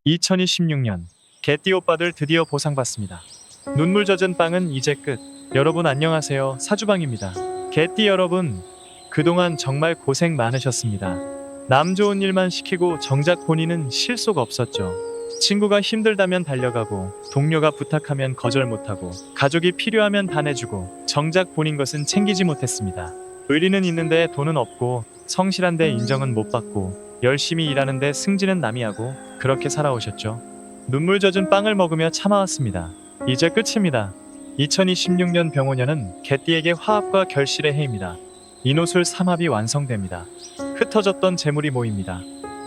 2026년 개띠 오빠들 드디어 보상받습니다. 눈물 젖은 빵은 이제 끝. 여러분 안녕하세요. 사주방입니다. 개띠 여러분, 그동안 정말 고생 많으셨습니다. 남 좋은 일만 시키고 정작 본인은 실속 없었죠. 친구가 힘들다면 달려가고, 동료가 부탁하면 거절 못하고, 가족이 필요하면 다 내주고, 정작 본인 것은 챙기지 못했습니다. 의리는 있는데 돈은 없고, 성실한데 인정은 못 받고, 열심히 일하는데 승진은 남이 하고, 그렇게 살아오셨죠. 눈물 젖은 빵을 먹으며 참아왔습니다. 이제 끝입니다. 2026년 병오년은 개띠에게 화합과 결실의 해입니다. 인호술 삼합이 완성됩니다. 흩어졌던 재물이 모입니다.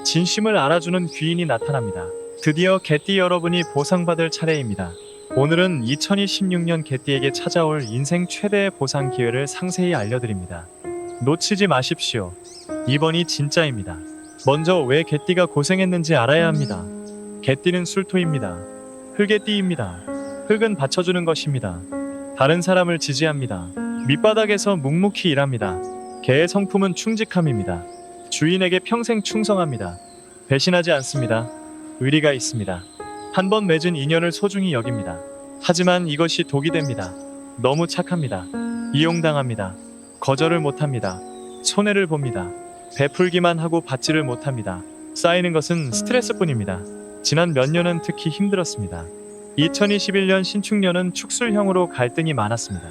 진심을 알아주는 귀인이 나타납니다. 드디어 개띠 여러분이 보상받을 차례입니다. 오늘은 2026년 개띠에게 찾아올 인생 최대의 보상 기회를 상세히 알려드립니다. 놓치지 마십시오. 이번이 진짜입니다. 먼저 왜 개띠가 고생했는지 알아야 합니다. 개띠는 술토입니다. 흙의 띠입니다. 흙은 받쳐주는 것입니다. 다른 사람을 지지합니다. 밑바닥에서 묵묵히 일합니다. 개의 성품은 충직함입니다. 주인에게 평생 충성합니다. 배신하지 않습니다. 의리가 있습니다. 한 번 맺은 인연을 소중히 여깁니다. 하지만 이것이 독이 됩니다. 너무 착합니다. 이용당합니다. 거절을 못합니다. 손해를 봅니다. 베풀기만 하고 받지를 못합니다. 쌓이는 것은 스트레스뿐입니다. 지난 몇 년은 특히 힘들었습니다. 2021년 신축년은 축술형으로 갈등이 많았습니다.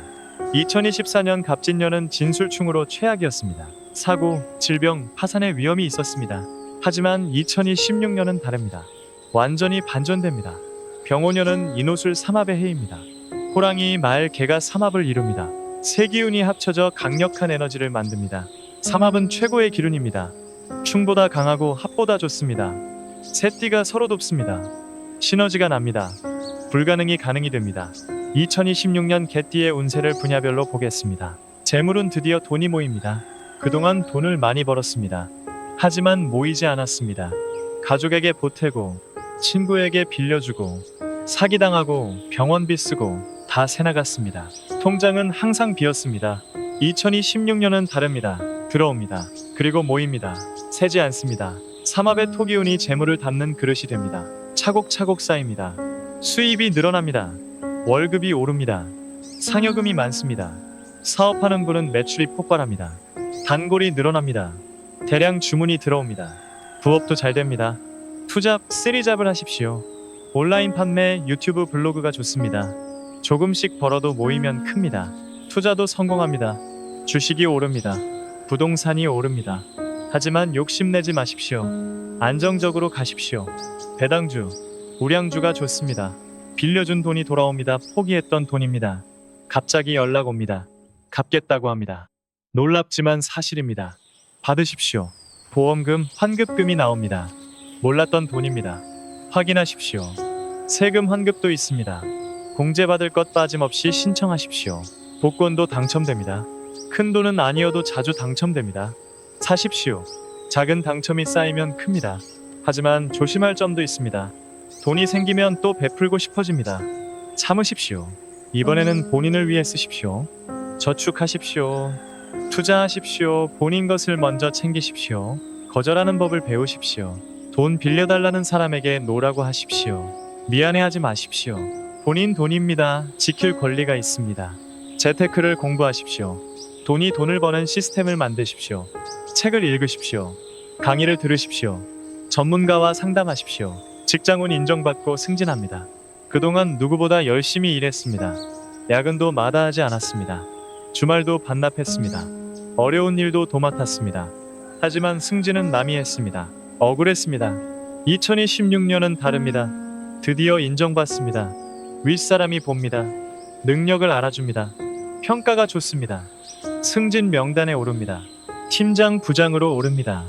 2024년 갑진년은 진술충으로 최악이었습니다. 사고, 질병, 파산의 위험이 있었습니다. 하지만 2026년은 다릅니다. 완전히 반전됩니다. 병오년은 인호술 삼합의 해입니다. 호랑이, 말, 개가 삼합을 이룹니다. 세 기운이 합쳐져 강력한 에너지를 만듭니다. 삼합은 최고의 기운입니다. 충보다 강하고 합보다 좋습니다. 세 띠가 서로 돕습니다. 시너지가 납니다. 불가능이 가능이 됩니다. 2026년 개띠의 운세를 분야별로 보겠습니다. 재물은 드디어 돈이 모입니다. 그동안 돈을 많이 벌었습니다. 하지만 모이지 않았습니다. 가족에게 보태고, 친구에게 빌려주고, 사기당하고, 병원비 쓰고 다 새나갔습니다. 통장은 항상 비었습니다. 2026년은 다릅니다. 들어옵니다. 그리고 모입니다. 새지 않습니다. 삼합의 토기운이 재물을 담는 그릇이 됩니다. 차곡차곡 쌓입니다. 수입이 늘어납니다. 월급이 오릅니다. 상여금이 많습니다. 사업하는 분은 매출이 폭발합니다. 단골이 늘어납니다. 대량 주문이 들어옵니다. 부업도 잘 됩니다. 투잡, 쓰리잡을 하십시오. 온라인 판매, 유튜브 블로그가 좋습니다. 조금씩 벌어도 모이면 큽니다. 투자도 성공합니다. 주식이 오릅니다. 부동산이 오릅니다. 하지만 욕심내지 마십시오. 안정적으로 가십시오. 배당주, 우량주가 좋습니다. 빌려준 돈이 돌아옵니다. 포기했던 돈입니다. 갑자기 연락 옵니다. 갚겠다고 합니다. 놀랍지만 사실입니다. 받으십시오. 보험금, 환급금이 나옵니다. 몰랐던 돈입니다. 확인하십시오. 세금 환급도 있습니다. 공제받을 것 빠짐없이 신청하십시오. 복권도 당첨됩니다. 큰 돈은 아니어도 자주 당첨됩니다. 사십시오. 작은 당첨이 쌓이면 큽니다. 하지만 조심할 점도 있습니다. 돈이 생기면 또 베풀고 싶어집니다. 참으십시오. 이번에는 본인을 위해 쓰십시오. 저축하십시오. 투자하십시오. 본인 것을 먼저 챙기십시오. 거절하는 법을 배우십시오. 돈 빌려달라는 사람에게 노라고 하십시오. 미안해하지 마십시오. 본인 돈입니다. 지킬 권리가 있습니다. 재테크를 공부하십시오. 돈이 돈을 버는 시스템을 만드십시오. 책을 읽으십시오. 강의를 들으십시오. 전문가와 상담하십시오. 직장은 인정받고 승진합니다. 그동안 누구보다 열심히 일했습니다. 야근도 마다하지 않았습니다. 주말도 반납했습니다. 어려운 일도 도맡았습니다. 하지만 승진은 남이 했습니다. 억울했습니다. 2026년은 다릅니다. 드디어 인정받습니다. 윗사람이 봅니다. 능력을 알아줍니다. 평가가 좋습니다. 승진 명단에 오릅니다. 팀장, 부장으로 오릅니다.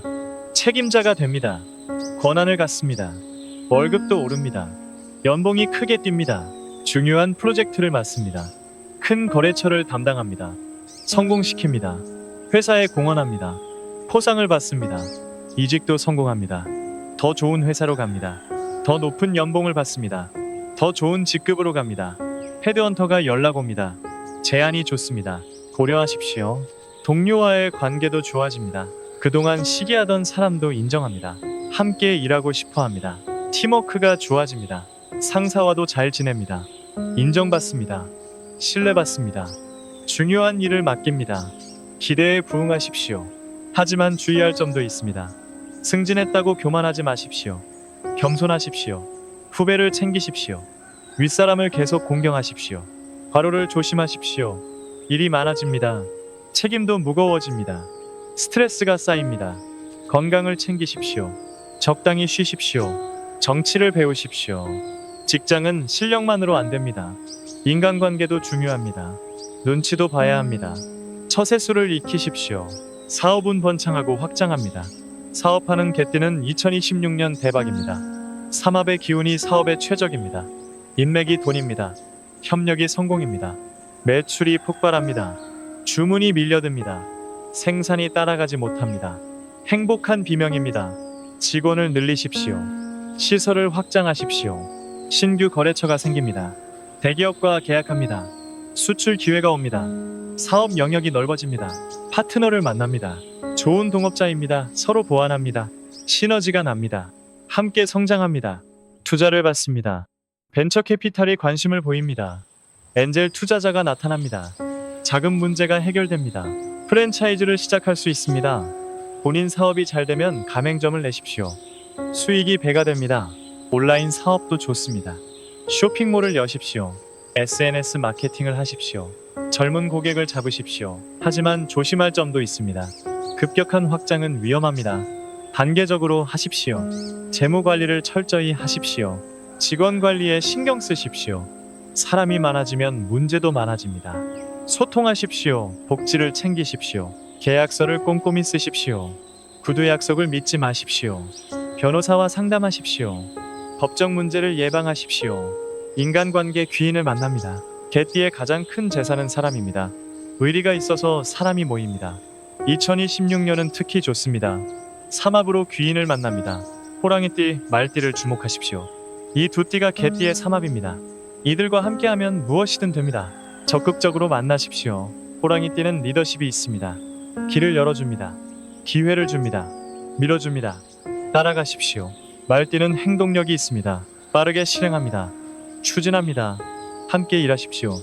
책임자가 됩니다. 권한을 갖습니다. 월급도 오릅니다. 연봉이 크게 뜁니다. 중요한 프로젝트를 맡습니다. 큰 거래처를 담당합니다. 성공시킵니다. 회사에 공헌합니다. 포상을 받습니다. 이직도 성공합니다. 더 좋은 회사로 갑니다. 더 높은 연봉을 받습니다. 더 좋은 직급으로 갑니다. 헤드헌터가 연락 옵니다. 제안이 좋습니다. 고려하십시오. 동료와의 관계도 좋아집니다. 그동안 시기하던 사람도 인정합니다. 함께 일하고 싶어 합니다. 팀워크가 좋아집니다. 상사와도 잘 지냅니다. 인정받습니다. 신뢰받습니다. 중요한 일을 맡깁니다. 기대에 부응하십시오. 하지만 주의할 점도 있습니다. 승진했다고 교만하지 마십시오. 겸손하십시오. 후배를 챙기십시오. 윗사람을 계속 공경하십시오. 과로를 조심하십시오. 일이 많아집니다. 책임도 무거워집니다. 스트레스가 쌓입니다. 건강을 챙기십시오. 적당히 쉬십시오. 정치를 배우십시오. 직장은 실력만으로 안 됩니다. 인간관계도 중요합니다. 눈치도 봐야 합니다. 처세술을 익히십시오. 사업은 번창하고 확장합니다. 사업하는 개띠는 2026년 대박입니다. 삼합의 기운이 사업의 최적입니다. 인맥이 돈입니다. 협력이 성공입니다. 매출이 폭발합니다. 주문이 밀려듭니다. 생산이 따라가지 못합니다. 행복한 비명입니다. 직원을 늘리십시오. 시설을 확장하십시오. 신규 거래처가 생깁니다. 대기업과 계약합니다. 수출 기회가 옵니다. 사업 영역이 넓어집니다. 파트너를 만납니다. 좋은 동업자입니다. 서로 보완합니다. 시너지가 납니다. 함께 성장합니다. 투자를 받습니다. 벤처 캐피탈이 관심을 보입니다. 엔젤 투자자가 나타납니다. 자금 문제가 해결됩니다. 프랜차이즈를 시작할 수 있습니다. 본인 사업이 잘 되면 가맹점을 내십시오. 수익이 배가 됩니다. 온라인 사업도 좋습니다. 쇼핑몰을 여십시오. SNS 마케팅을 하십시오. 젊은 고객을 잡으십시오. 하지만 조심할 점도 있습니다. 급격한 확장은 위험합니다. 단계적으로 하십시오. 재무 관리를 철저히 하십시오. 직원 관리에 신경 쓰십시오. 사람이 많아지면 문제도 많아집니다. 소통하십시오. 복지를 챙기십시오. 계약서를 꼼꼼히 쓰십시오. 구두 약속을 믿지 마십시오. 변호사와 상담하십시오. 법적 문제를 예방하십시오. 인간관계 귀인을 만납니다. 개띠의 가장 큰 재산은 사람입니다. 의리가 있어서 사람이 모입니다. 2026년은 특히 좋습니다. 삼합으로 귀인을 만납니다. 호랑이띠, 말띠를 주목하십시오. 이 두 띠가 개띠의 삼합입니다. 이들과 함께하면 무엇이든 됩니다. 적극적으로 만나십시오. 호랑이띠는 리더십이 있습니다. 길을 열어줍니다. 기회를 줍니다. 밀어줍니다. 따라가십시오. 말띠는 행동력이 있습니다. 빠르게 실행합니다. 추진합니다. 함께 일하십시오.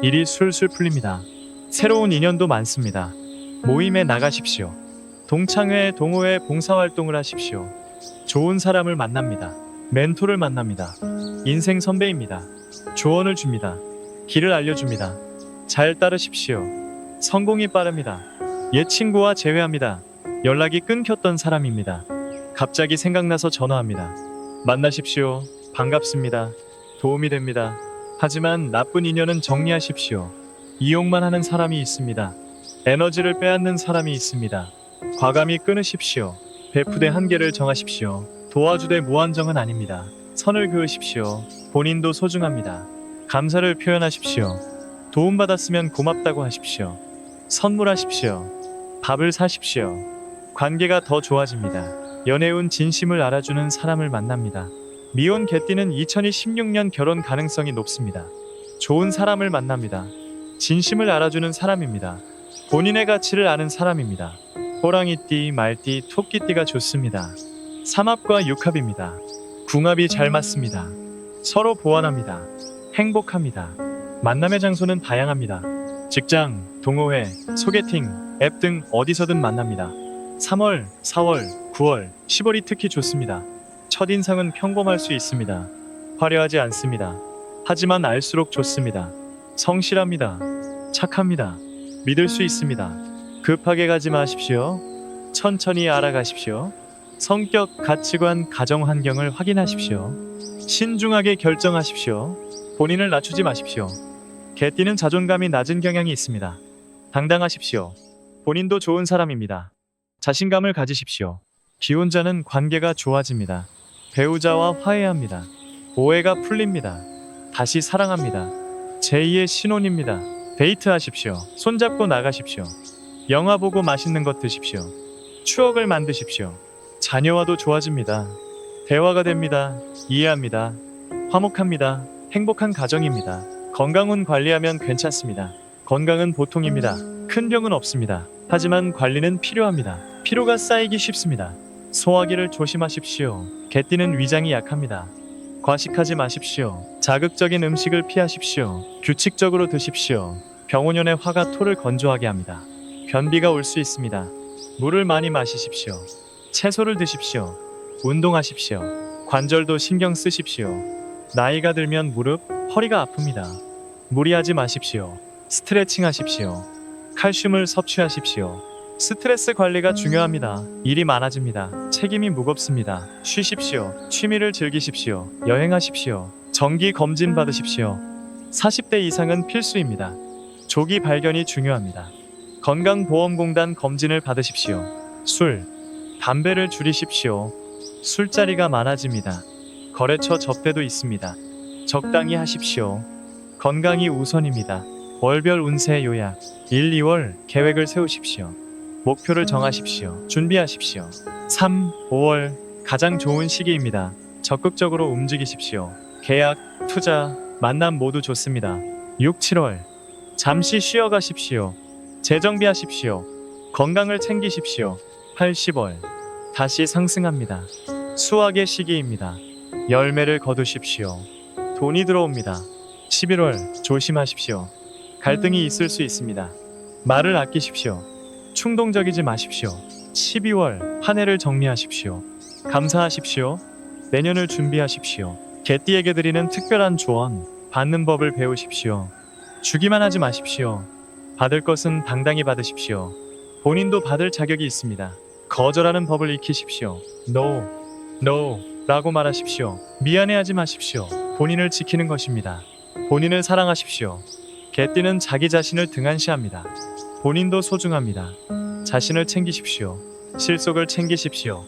일이 술술 풀립니다. 새로운 인연도 많습니다. 모임에 나가십시오. 동창회, 동호회 봉사활동을 하십시오. 좋은 사람을 만납니다. 멘토를 만납니다. 인생 선배입니다. 조언을 줍니다. 길을 알려줍니다. 잘 따르십시오. 성공이 빠릅니다. 옛 친구와 재회합니다. 연락이 끊겼던 사람입니다. 갑자기 생각나서 전화합니다. 만나십시오. 반갑습니다. 도움이 됩니다. 하지만 나쁜 인연은 정리하십시오. 이용만 하는 사람이 있습니다. 에너지를 빼앗는 사람이 있습니다. 과감히 끊으십시오. 베푸되 한계를 정하십시오. 도와주되 무한정은 아닙니다. 선을 그으십시오. 본인도 소중합니다. 감사를 표현하십시오. 도움받았으면 고맙다고 하십시오. 선물하십시오. 밥을 사십시오. 관계가 더 좋아집니다. 연애운 진심을 알아주는 사람을 만납니다. 미혼 개띠는 2026년 결혼 가능성이 높습니다. 좋은 사람을 만납니다. 진심을 알아주는 사람입니다. 본인의 가치를 아는 사람입니다. 호랑이띠, 말띠, 토끼띠가 좋습니다. 삼합과 육합입니다. 궁합이 잘 맞습니다. 서로 보완합니다. 행복합니다. 만남의 장소는 다양합니다. 직장, 동호회, 소개팅, 앱 등 어디서든 만납니다. 3월, 4월, 9월, 10월이 특히 좋습니다. 첫인상은 평범할 수 있습니다. 화려하지 않습니다. 하지만 알수록 좋습니다. 성실합니다. 착합니다. 믿을 수 있습니다. 급하게 가지 마십시오. 천천히 알아가십시오. 성격, 가치관, 가정 환경을 확인하십시오. 신중하게 결정하십시오. 본인을 낮추지 마십시오. 개띠는 자존감이 낮은 경향이 있습니다. 당당하십시오. 본인도 좋은 사람입니다. 자신감을 가지십시오. 기혼자는 관계가 좋아집니다. 배우자와 화해합니다. 오해가 풀립니다. 다시 사랑합니다. 제2의 신혼입니다. 데이트하십시오. 손잡고 나가십시오. 영화 보고 맛있는 것 드십시오. 추억을 만드십시오. 자녀와도 좋아집니다. 대화가 됩니다. 이해합니다. 화목합니다. 행복한 가정입니다. 건강은 관리하면 괜찮습니다. 건강은 보통입니다. 큰 병은 없습니다. 하지만 관리는 필요합니다. 피로가 쌓이기 쉽습니다. 소화기를 조심하십시오. 개띠는 위장이 약합니다. 과식하지 마십시오. 자극적인 음식을 피하십시오. 규칙적으로 드십시오. 병원연의 화가 토를 건조하게 합니다. 변비가 올 수 있습니다. 물을 많이 마시십시오. 채소를 드십시오. 운동하십시오. 관절도 신경 쓰십시오. 나이가 들면 무릎, 허리가 아픕니다. 무리하지 마십시오. 스트레칭 하십시오. 칼슘을 섭취하십시오. 스트레스 관리가 중요합니다. 일이 많아집니다. 책임이 무겁습니다. 쉬십시오. 취미를 즐기십시오. 여행하십시오. 정기 검진 받으십시오. 40대 이상은 필수입니다. 조기 발견이 중요합니다. 건강보험공단 검진을 받으십시오. 술, 담배를 줄이십시오. 술자리가 많아집니다. 거래처 접대도 있습니다. 적당히 하십시오. 건강이 우선입니다. 월별 운세 요약 1, 2월 계획을 세우십시오. 목표를 정하십시오. 준비하십시오. 3, 5월 가장 좋은 시기입니다. 적극적으로 움직이십시오. 계약, 투자, 만남 모두 좋습니다. 6, 7월 잠시 쉬어가십시오. 재정비하십시오. 건강을 챙기십시오. 8, 10월 다시 상승합니다. 수확의 시기입니다. 열매를 거두십시오. 돈이 들어옵니다. 11월 조심하십시오. 갈등이 있을 수 있습니다. 말을 아끼십시오. 충동적이지 마십시오. 12월 한 해를 정리하십시오. 감사하십시오. 내년을 준비하십시오. 개띠에게 드리는 특별한 조언, 받는 법을 배우십시오. 주기만 하지 마십시오. 받을 것은 당당히 받으십시오. 본인도 받을 자격이 있습니다. 거절하는 법을 익히십시오. No, no 라고 말하십시오. 미안해하지 마십시오. 본인을 지키는 것입니다. 본인을 사랑하십시오. 개띠는 자기 자신을 등한시합니다. 본인도 소중합니다. 자신을 챙기십시오. 실속을 챙기십시오.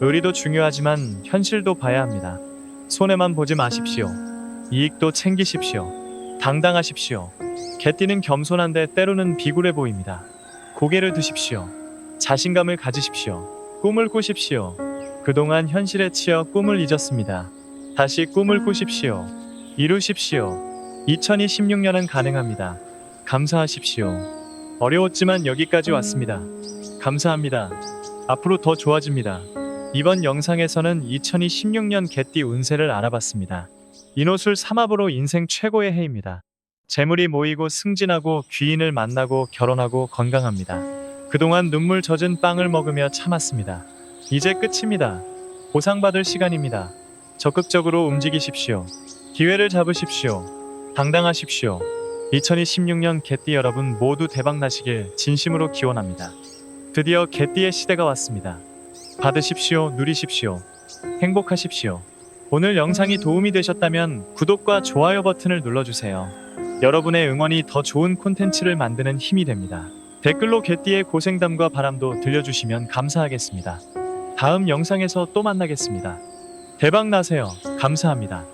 의리도 중요하지만 현실도 봐야 합니다. 손해만 보지 마십시오. 이익도 챙기십시오. 당당하십시오. 개띠는 겸손한데 때로는 비굴해 보입니다. 고개를 드십시오. 자신감을 가지십시오. 꿈을 꾸십시오. 그동안 현실에 치여 꿈을 잊었습니다. 다시 꿈을 꾸십시오. 이루십시오. 2026년은 가능합니다. 감사하십시오. 어려웠지만 여기까지 왔습니다. 감사합니다. 앞으로 더 좋아집니다. 이번 영상에서는 2026년 개띠 운세를 알아봤습니다. 인호술 삼합으로 인생 최고의 해입니다. 재물이 모이고 승진하고 귀인을 만나고 결혼하고 건강합니다. 그동안 눈물 젖은 빵을 먹으며 참았습니다. 이제 끝입니다. 보상받을 시간입니다. 적극적으로 움직이십시오. 기회를 잡으십시오. 당당하십시오. 2026년 개띠 여러분 모두 대박나시길 진심으로 기원합니다. 드디어 개띠의 시대가 왔습니다. 받으십시오. 누리십시오. 행복하십시오. 오늘 영상이 도움이 되셨다면 구독과 좋아요 버튼을 눌러주세요. 여러분의 응원이 더 좋은 콘텐츠를 만드는 힘이 됩니다. 댓글로 개띠의 고생담과 바람도 들려주시면 감사하겠습니다. 다음 영상에서 또 만나겠습니다. 대박 나세요. 감사합니다.